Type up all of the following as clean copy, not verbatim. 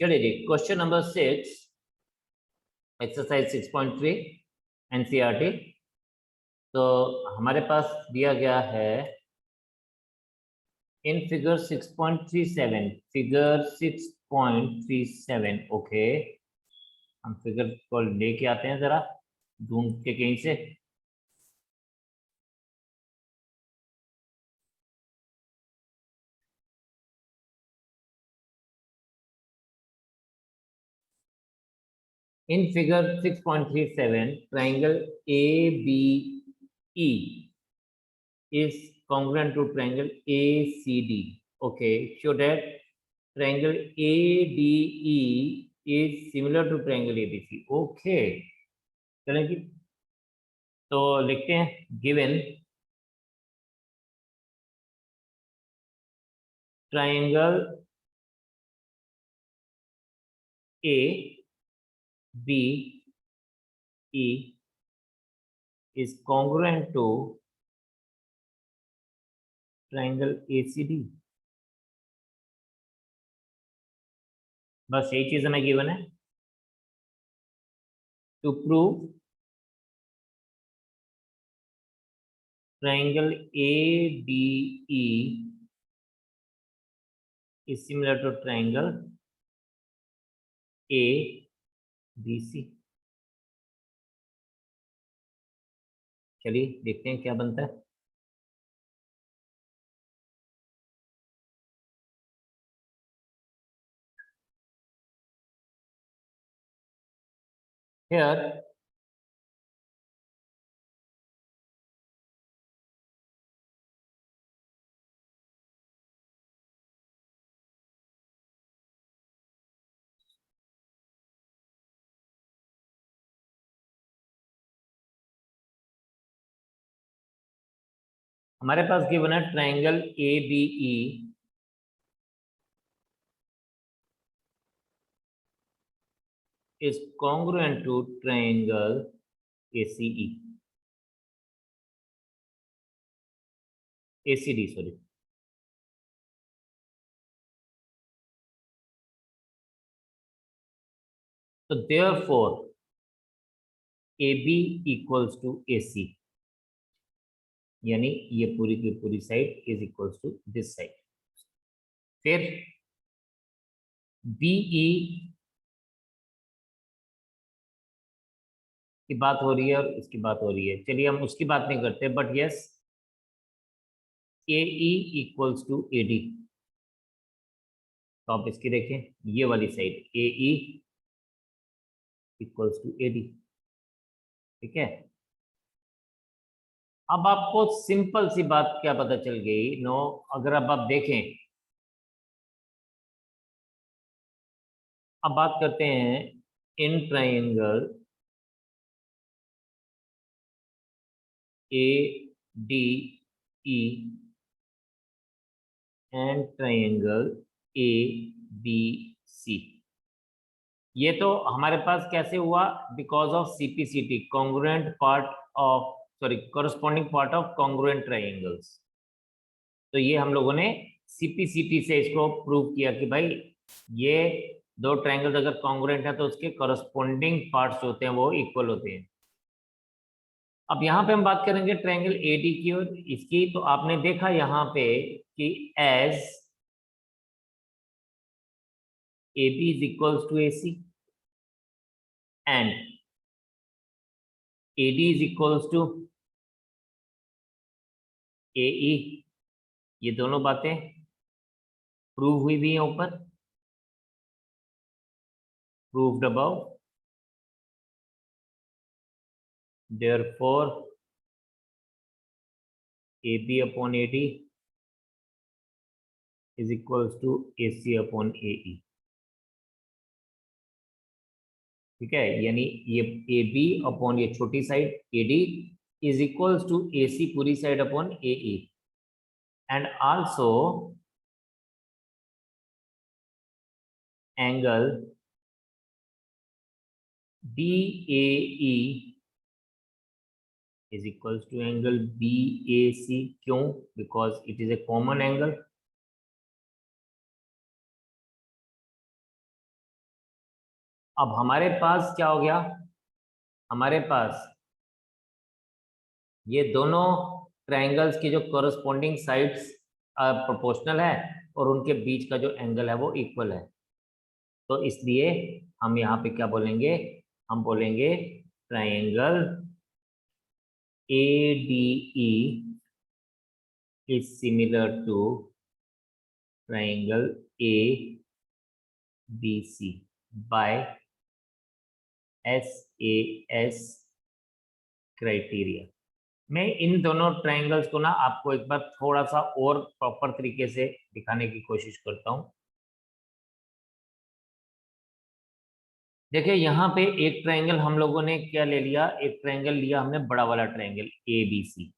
चलिए जी, question number 6, exercise 6.3 NCERT. तो हमारे पास दिया गया है इन फिगर 6.37, फिगर 6.37। ओके, हम फिगर को लेके आते हैं जरा ढूंढ के कहीं से। In figure 6.37, triangle ABE is congruent to triangle ACD. Okay, show that triangle ADE is similar to triangle ABC. Okay, चलें जी, तो लिखते हैं given triangle ABE is congruent to triangle ACD। बस यही चीज हमें गिवन है। To prove triangle ADE is similar to triangle ABC। चलिए देखते हैं क्या बनता है। Here हमारे पास गिवन है triangle ABE is congruent to triangle ACD, sorry। तो therefore AB equals to AC, यानी ये पूरी की पूरी side is equals to this side. फिर BE की बात हो रही है और इसकी बात हो रही है, चलिए हम उसकी बात नहीं करते, but yes AE equals to AD। तो आप इसकी देखें, ये वाली side AE equals to AD, ठीक है। अब आपको सिंपल सी बात क्या पता चल गई नो, अगर अब आप देखें, अब बात करते हैं in triangle ADE and triangle ABC। ये तो हमारे पास कैसे हुआ, because of CPCT, congruent part of, sorry, corresponding part of congruent triangles. तो ये हम लोगों ने CPCT से इसको प्रूव किया कि भाई ये दो ट्राइंगल्स अगर कॉन्ग्रुएंट है तो उसके कॉरस्पॉन्डिंग पार्ट्स होते हैं वो इक्वल होते हैं। अब यहाँ पे हम बात करेंगे ट्राइंगल AD की और इसकी। तो आपने देखा यहाँ पे कि as AB is equals to AC and AD is equals to AE, ये दोनों बातें प्रूव हुई भी हैं ऊपर, proved above। therefore AB upon AD is equals to AC upon AE, ठीक है। यानी ये AB अपॉन ये छोटी side AD is equals to AC पूरी side upon AE, and also angle BAE is equals to angle BAC। क्यों? because it is a common angle। अब हमारे पास क्या हो गया, हमारे पास ये दोनों ट्रायंगल्स की जो कोरस्पॉन्डिंग साइड्स प्रोपोर्शनल है और उनके बीच का जो एंगल है वो इक्वल है। तो इसलिए हम यहाँ पे क्या बोलेंगे, हम बोलेंगे triangle ADE is similar to triangle ABC by SAS criteria. मैं इन दोनों ट्रायंगल्स को ना आपको एक बार थोड़ा सा और प्रॉपर तरीके से दिखाने की कोशिश करता हूं। देखिए यहाँ पे एक ट्रायंगल हम लोगों ने क्या ले लिया, एक ट्रायंगल लिया हमने बड़ा वाला ट्रायंगल ABC,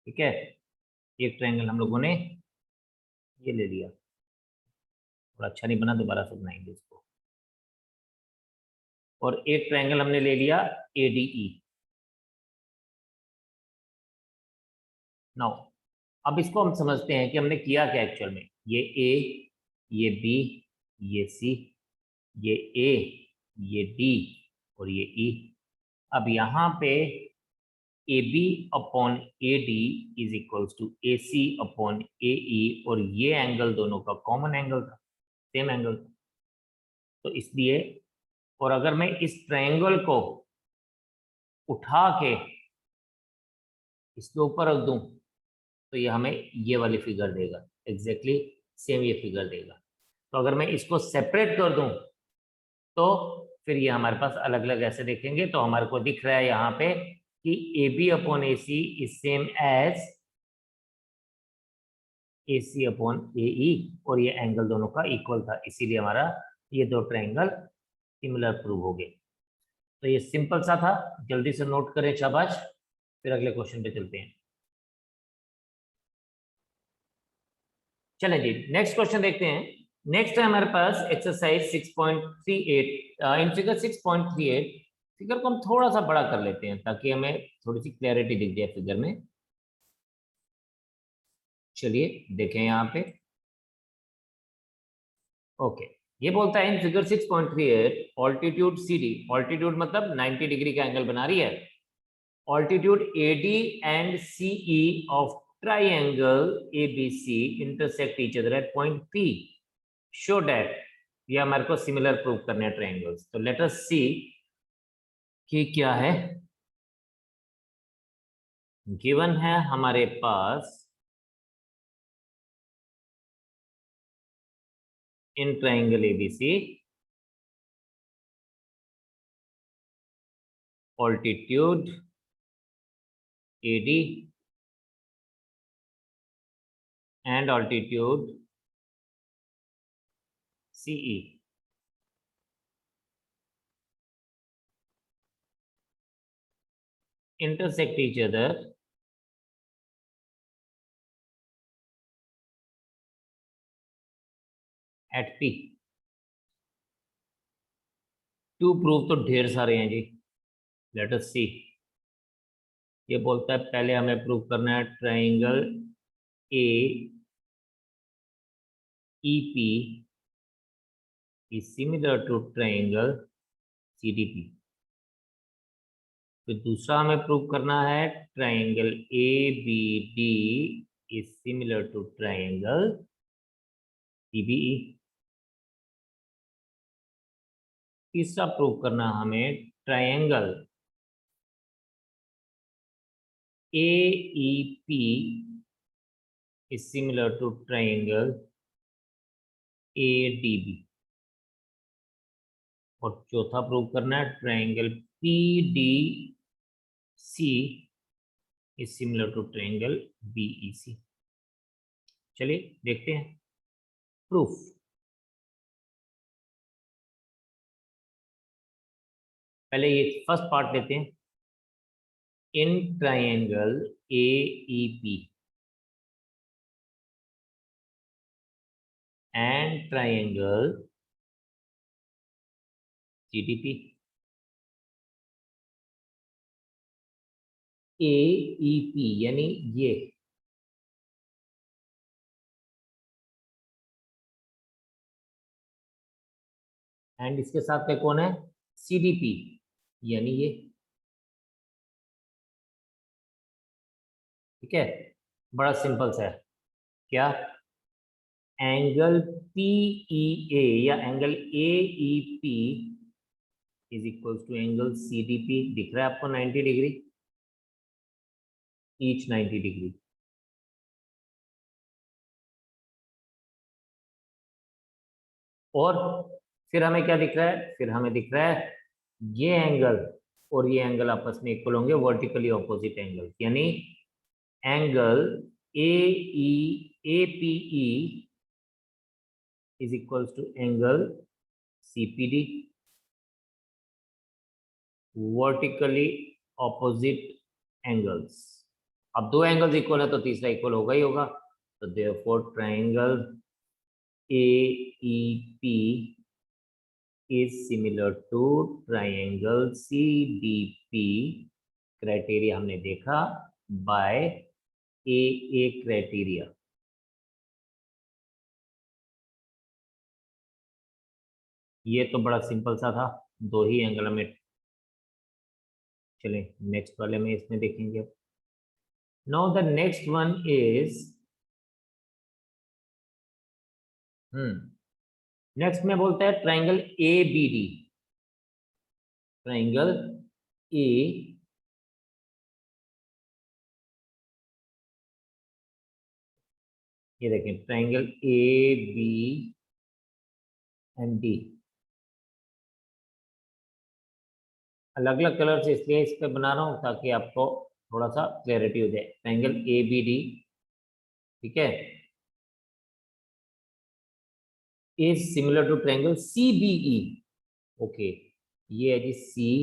ठीक है। एक ट्रायंगल हम लोगों ने ये ले लिया, थोड़ा अच्छा नहीं बना, दोबारा से बनाएंगे इसको। और एक ट्रायंगल हमने ले लिया ADE। नाउ अब इसको हम समझते हैं कि हमने किया क्या एक्चुअल में। ये A, ये B, ये C, ये A, ये D और ये E। अब यहाँ पे AB upon AD is equals to AC upon AE, और ये एंगल दोनों का कॉमन एंगल था, सेम एंगल था। तो इसलिए, और अगर मैं इस ट्रायंगल को उठा के इसके ऊपर रख दूं तो ये हमें ये वाली फिगर देगा, एग्जैक्टली सेम ये फिगर देगा। तो अगर मैं इसको सेपरेट कर दूं तो फिर ये हमारे पास अलग अलग ऐसे देखेंगे। तो हमारे को दिख रहा है यहाँ पे कि AB upon AC is same as AC upon AE, और ये एंगल दोनों का इक्वल था, इसीलिए हमारा ये दो ट्रायंगल सिमिलर प्रूव हो गए। तो ये सिंपल सा था, जल्दी से नोट करें शाबाश। फिर अगले क्वेश्चन पे चलते हैं। चलें जी, नेक्स्ट क्वेश्चन देखते हैं। नेक्स्ट है हमारे पास एक्सरसाइज 6.38। इन फिगर 6.38 फिगर को हम थोड़ा सा बड़ा कर लेते हैं ताकि हमें थोड़ी सी क्लैरिटी दिख जाए फिगर में। चलिए देखें यहाँ पे। ओके, ये बोलता है in figure 6.38 altitude CD, altitude मतलब 90 डिग्री का एंगल बना रही है, altitude AD and CE of triangle ABC intersect each other at point P, show that. ये हमारे को सिमिलर प्रूव करने हैं ट्रायंगल्स। तो लेट अस सी कि क्या है गिवन है हमारे पास। In triangle ABC altitude AD and altitude CE intersect each other at P। To prove तो ढेर सारे हैं जी, लेट अस सी। ये बोलता है पहले हमें प्रूव करना है triangle AEP is similar to triangle CDP। फिर दूसरा हमें प्रूव करना है triangle ABD is similar to triangle CBE। तीसरा प्रूव करना हमें triangle AEP is similar to triangle ADB। और चौथा प्रूव करना है triangle PDC is similar to triangle BEC। चलिए देखते हैं प्रूफ। पहले ये फर्स्ट पार्ट लेते हैं। In triangle AEP and triangle CDP, AEP यानी ये एंड इसके साथ में कौन है, CDP, यानी ये, ठीक है। बड़ा सिंपल सा है, क्या, एंगल PEA या angle AEP is equals to angle CDP, दिख रहा है आपको 90 डिग्री, ईच 90 डिग्री। और फिर हमें क्या दिख रहा है, फिर हमें दिख रहा है ये एंगल और ये एंगल आपस में इक्वल होंगे, वर्टिकली ऑपोजिट एंगल, यानी angle APE is equals to angle CPD, vertically opposite angles. अब दो एंगल्स इक्वल है तो तीसरा इक्वल होगा ही होगा, तो therefore triangle AEP is similar to triangle CDP, criteria हमने देखा, बाय AA क्राइटेरिया। ये तो बड़ा सिंपल सा था, दो ही एंगल में। चलें नेक्स्ट वाले में इसमें देखेंगे। Now the next one is next में बोलता है ट्राइंगल ABD, ट्राइंगल ए, ये देखें ट्राइंगल ABD, अलग अलग कलर से इसलिए इस पे बना रहा हूं ताकि आपको थोड़ा सा क्लैरिटी हो जाए। ट्राइंगल ABD, ठीक है, is similar to triangle CBE, okay, ये है जी CBE।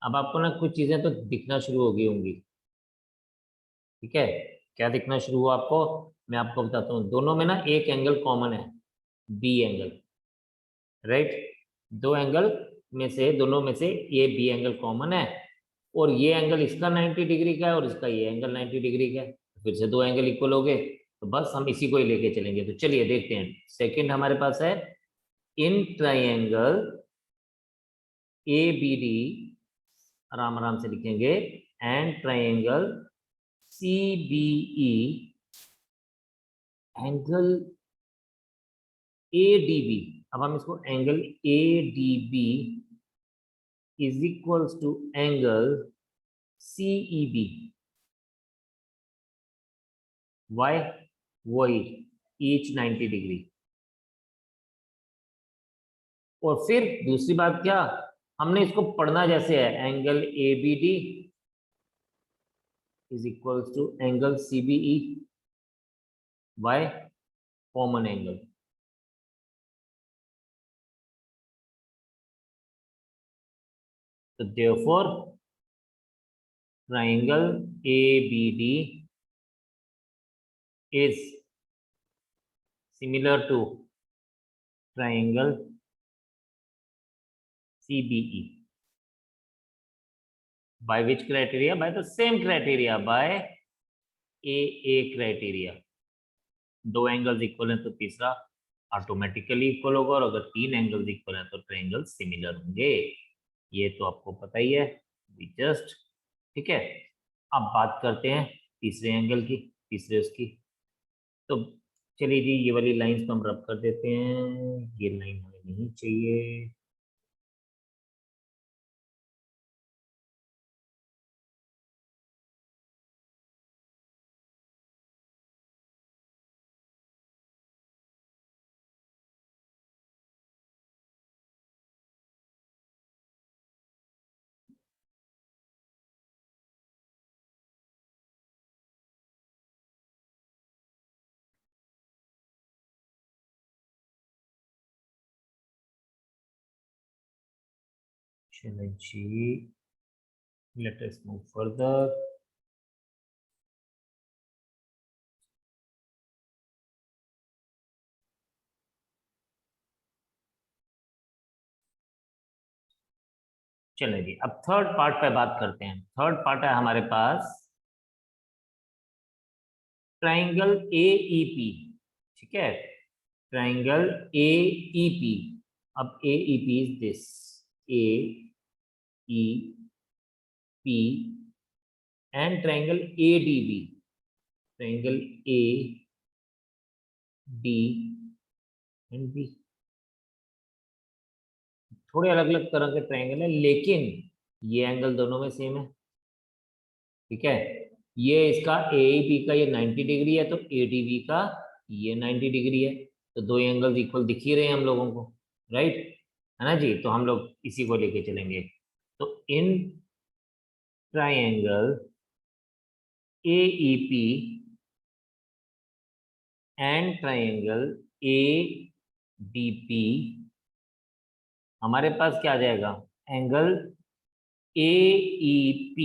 अब आपको ना कुछ चीजें तो दिखना शुरू हो गई होंगी, ठीक है। क्या दिखना शुरू हुआ आपको, मैं आपको बताता हूँ। दोनों में ना एक एंगल कॉमन है, B एंगल, राइट। दो एंगल में से, दोनों में से ये B एंगल कॉमन है, और ये एंगल इसका 90 डिग्री का है और इसका ये एंगल 90 डिग्री का है, फिर से दो एंगल इक्वल हो गए, तो बस हम इसी को ही लेके चलेंगे। तो चलिए देखते हैं। सेकंड हमारे पास है इन ट्राइंगल ABD, आराम आराम से लिखेंगे, and triangle CBE, angle ADB। अब हम इसको angle ADB is equals to angle CEB, why, वही, ईच 90 डिग्री। और फिर दूसरी बात क्या, हमने इसको पढ़ना जैसे है, angle ABD is equals to angle CBE, why, common angle. तो therefore triangle ABD is similar to triangle CBE by which criteria, by the same criteria, by AA criteria। दो एंगल्स इक्वल हैं तो तीसरा ऑटोमेटिकली इक्वल होगा, और अगर तीन angles equal हैं तो ट्रायंगल सिमिलर होंगे, ये तो आपको पता ही है, जस्ट, ठीक है। अब बात करते हैं तीसरे एंगल की, तीसरे उसकी। तो चलिए जी, ये वाली लाइंस तो हम रब कर देते हैं, ये लाइन हमें नहीं चाहिए। चलिए जी, let us move further। चलिए जी, अब थर्ड पार्ट पे बात करते हैं। थर्ड पार्ट है हमारे पास ट्राइंगल AEP, ठीक है, ट्राइंगल AEP, अब AEP is this, AEP and triangle ADB, triangle AD and B, थोड़े अलग अलग तरह के ट्राइंगल है लेकिन ये एंगल दोनों में सेम है। ठीक है, ये इसका AEP का ये 90 डिग्री है, तो ADB का ये 90 डिग्री है, तो दो एंगल्स इक्वल दिख ही रहे हैं हम लोगों को, राइट, है ना जी। तो हम लोग इसी को लेके चलेंगे। तो in triangle AEP and triangle ADP हमारे पास क्या आ जाएगा, angle AEP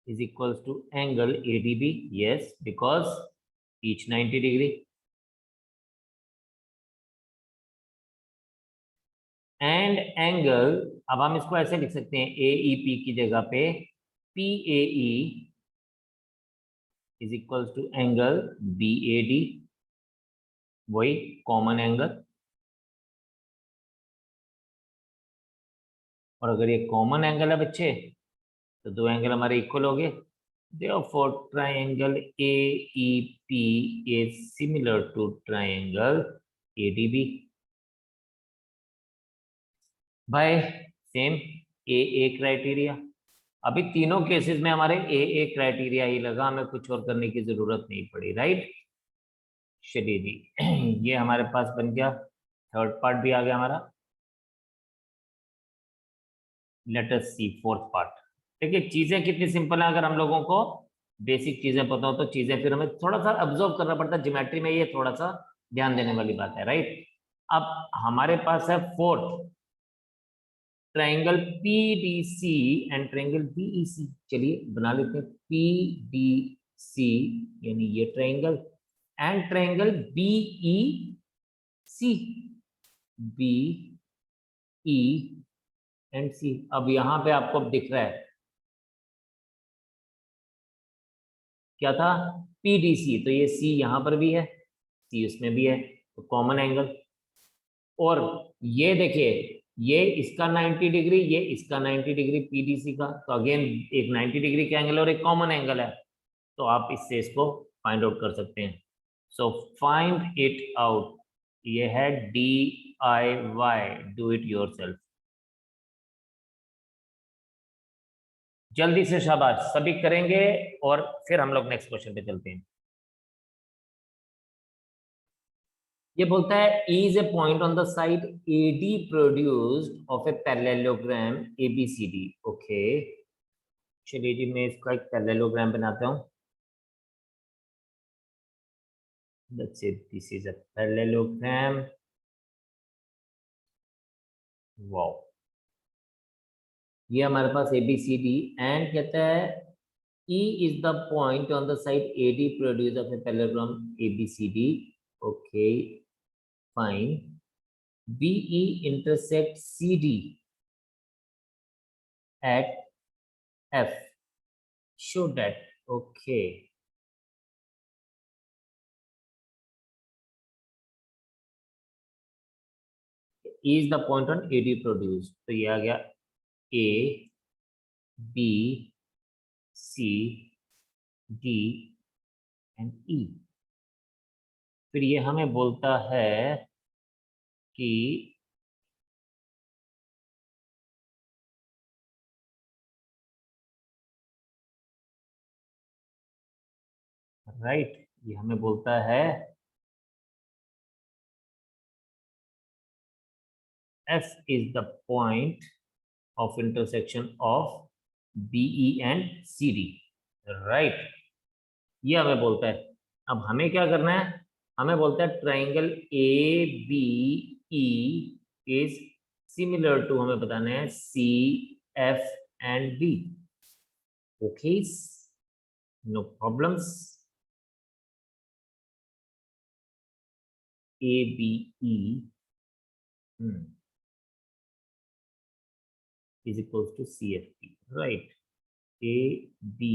is equals to angle ADB, yes, because each 90 degree, and angle, अब हम इसको ऐसे लिख सकते हैं AEP की जगह पे PAE is equals to angle BAD, वही कॉमन एंगल, और अगर ये कॉमन एंगल है बच्चे तो दो एंगल हमारे इक्वल हो गए। Therefore, triangle AEP is similar to triangle ADB. भाई सेम AA क्राइटेरिया। अभी तीनों केसेस में हमारे AA क्राइटेरिया ही लगा, हमें कुछ और करने की जरूरत नहीं पड़ी, राइट। चलिए जी, ये हमारे पास बन गया, थर्ड पार्ट भी आ गया हमारा। Let us C fourth part. देखिए चीजें कितनी सिंपल है, अगर हम लोगों को बेसिक चीजें पता हो तो चीजें फिर हमें थोड़ा सा ऑब्जर्व करना पड़ता है, ज्योमेट्री में ये थोड़ा सा ध्यान देने वाली बात है, राइट। अब हमारे पास है fourth, triangle PDC and triangle BEC। चलिए बना लेते हैं PDC यानी ये triangle, and triangle BEC, BE and C। अब यहां पे आपको अब दिख रहा है क्या था, PDC, तो ये C यहां पर भी है, C उसमें भी है, तो कॉमन एंगल। और ये देखिए ये इसका 90 डिग्री, ये इसका 90 डिग्री PDC का, तो अगेन एक 90 डिग्री का एंगल और एक कॉमन एंगल है, तो आप इससे इसको फाइंड आउट कर सकते हैं। सो फाइंड इट आउट, ये है DIY, डू इट योरसेल्फ। जल्दी से शाबाश, सभी करेंगे और फिर हम लोग नेक्स्ट क्वेश्चन पे चलते हैं। ये बोलता है is a point on the side AD produced of a parallelogram ABCD। Okay, चलिए जी मैं इसका एक पैरेललोग्राम बनाता हूँ। Let's say this is a parallelogram. Wow, ये हमारे पास ABCD एंड कहता है E is the point on the side AD produced of a parallelogram ABCD. Okay, fine. BE intersect CD at F. Show that. Okay. E is the point on AD produced. तो ये आ गया A, B, C, D and E। फिर ये हमें बोलता है कि right, ये हमें बोलता है F is the point of intersection of BE and CD, right, ये हमें बोलता है। अब हमें क्या करना है, हमें बोलता है triangle ABE is similar to, हमें बताना है CF and B। Okay, no problems. ABE is equals to CFP, right? ABE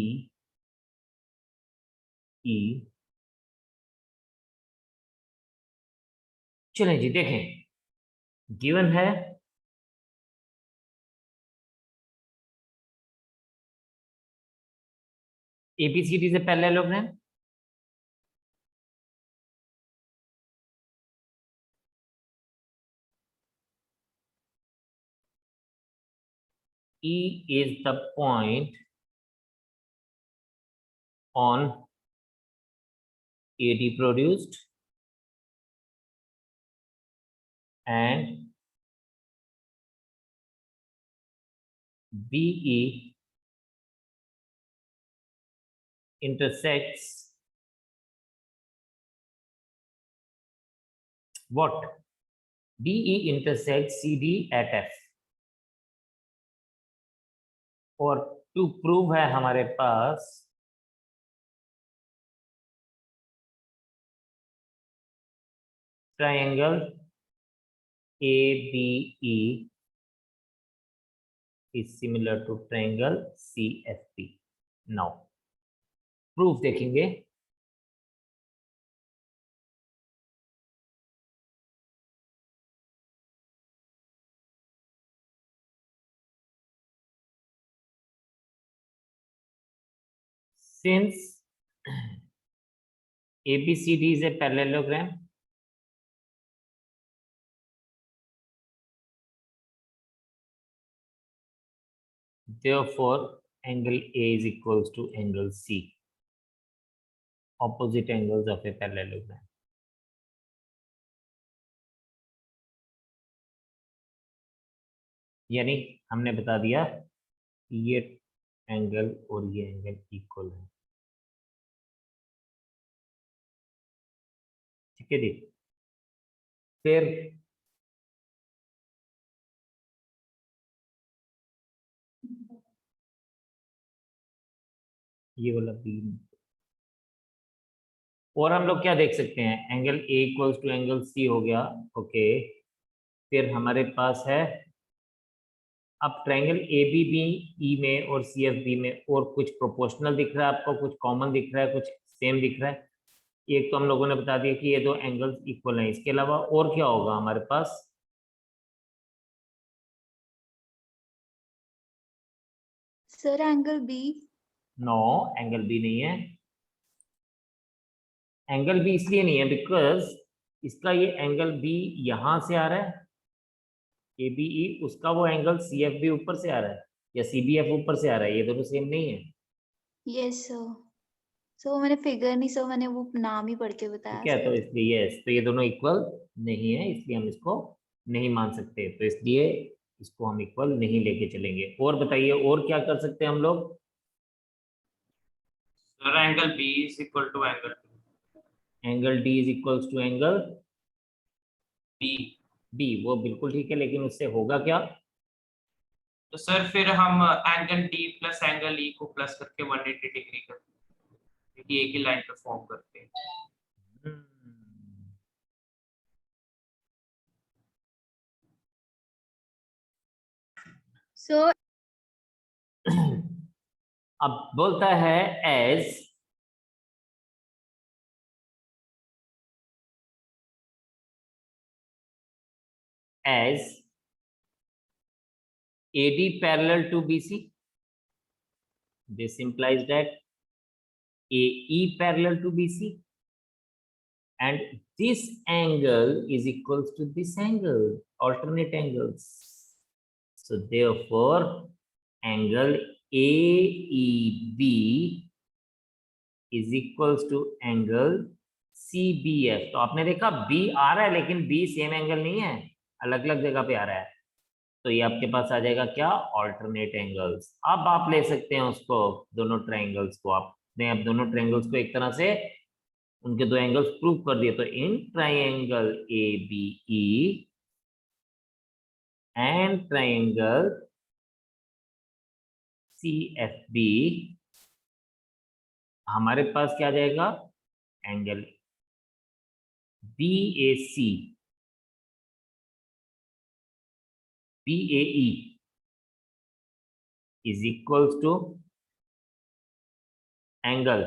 चलें जी देखें, गिवन है एबीसीडी से parallelogram, E is the point on AD produced and BE intersects what? BE intersects CD at F. और to prove है हमारे पास triangle ABE is similar to triangle CFP. Now proof देखेंगे। Since ABCD is a parallelogram, therefore angle A is equals to angle C, opposite angles of a parallelogram. यानी हमने बता दिया ये एंगल और ये एंगल इक्वल है। ठीक है जी। फिर ये वाला बीम, और हम लोग क्या देख सकते हैं, angle A equals to angle C हो गया। ओके, फिर हमारे पास है अब triangle A B B E में और सी एफ बी में और कुछ प्रोपोर्शनल दिख रहा है आपको, कुछ कॉमन दिख रहा है, कुछ सेम दिख रहा है। एक तो हम लोगों ने बता दिया कि ये दो एंगल्स इक्वल हैं, इसके अलावा और क्या होगा हमारे पास? Sir angle B. No, angle B नहीं है। एंगल बी इसलिए नहीं है बिकॉज इसका ये एंगल बी यहां से आ रहा है ए बी ई, उसका वो एंगल सी एफ बी ऊपर से आ रहा है या सी बी एफ ऊपर से आ रहा है, ये दोनों सेम नहीं है। Yes sir. सो मैंने फिगर नहीं सर, मैंने वो नाम ही पढ़ के बताया। ठीक है, तो इसलिए यस, तो ये दोनों इक्वल नहीं है, इसलिए हम इसको नहीं मान सकते, तो इसलिए इसको हम इक्वल नहीं लेके चलेंगे। और बताइए और क्या कर सकते हैं हम लोग? Sir angle B is equal to angle D is equals to angle B. B, वो बिल्कुल ठीक है, लेकिन उससे होगा क्या? तो सर फिर हम angle D plus angle E को प्लस करके 180 डिग्री करते हैं, क्योंकि एक ही लाइन पे फॉर्म करते हैं। सो अब बोलता है as AD parallel to BC, this implies that AE parallel to BC, and this angle is equals to this angle, alternate angles. So therefore angle AEB is equals to angle CBF। तो आपने देखा B आ रहा है लेकिन B same angle नहीं है, अलग अलग जगह पे आ रहा है, तो ये आपके पास आ जाएगा क्या? Alternate angles. अब आप ले सकते हैं उसको, दोनों ट्रायंगल्स को आपने, अब दोनों ट्रायंगल्स को एक तरह से उनके दो एंगल्स प्रूव कर दिए, तो इन triangle A B E and triangle C F B हमारे पास क्या आ जाएगा? Angle B A C BAE is equals to angle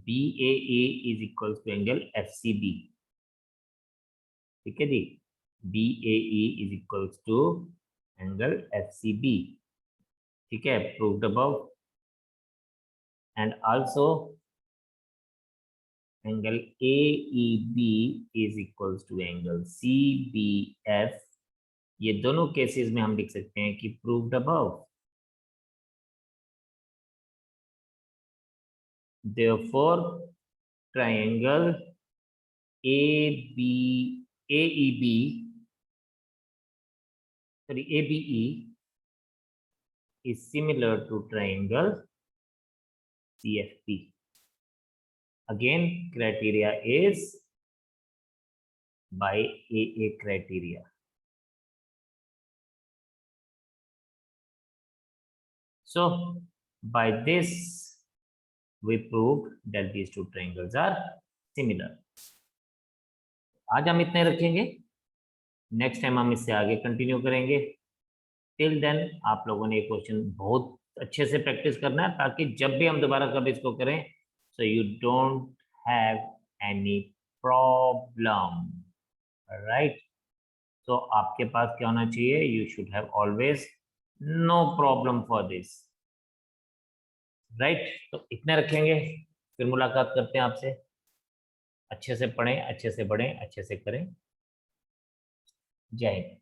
BAE is equals to angle FCB। ठीक है जी, BAE is equals to angle FCB, ठीक है, proved above, and also angle AEB is equals to angle CBF। ये दोनों cases में हम लिख सकते हैं कि proved above. Therefore, triangle ABE is similar to triangle CFP. Again, criteria is by AA criteria. So, by this, we proved that these two triangles are similar. आज हम इतने रखेंगे, नेक्स्ट टाइम हम इससे आगे कंटिन्यू करेंगे। टिल देन आप लोगों ने ये क्वेश्चन बहुत अच्छे से प्रैक्टिस करना है, ताकि जब भी हम दोबारा कभी इसको करें, so you don't have any problem, right. तो आपके पास क्या होना चाहिए, you should have always no problem for this, right. तो इतने रखेंगे, फिर मुलाकात करते हैं आपसे। अच्छे से पढ़ें, अच्छे से बढ़ें, अच्छे से करें। जय हिंद।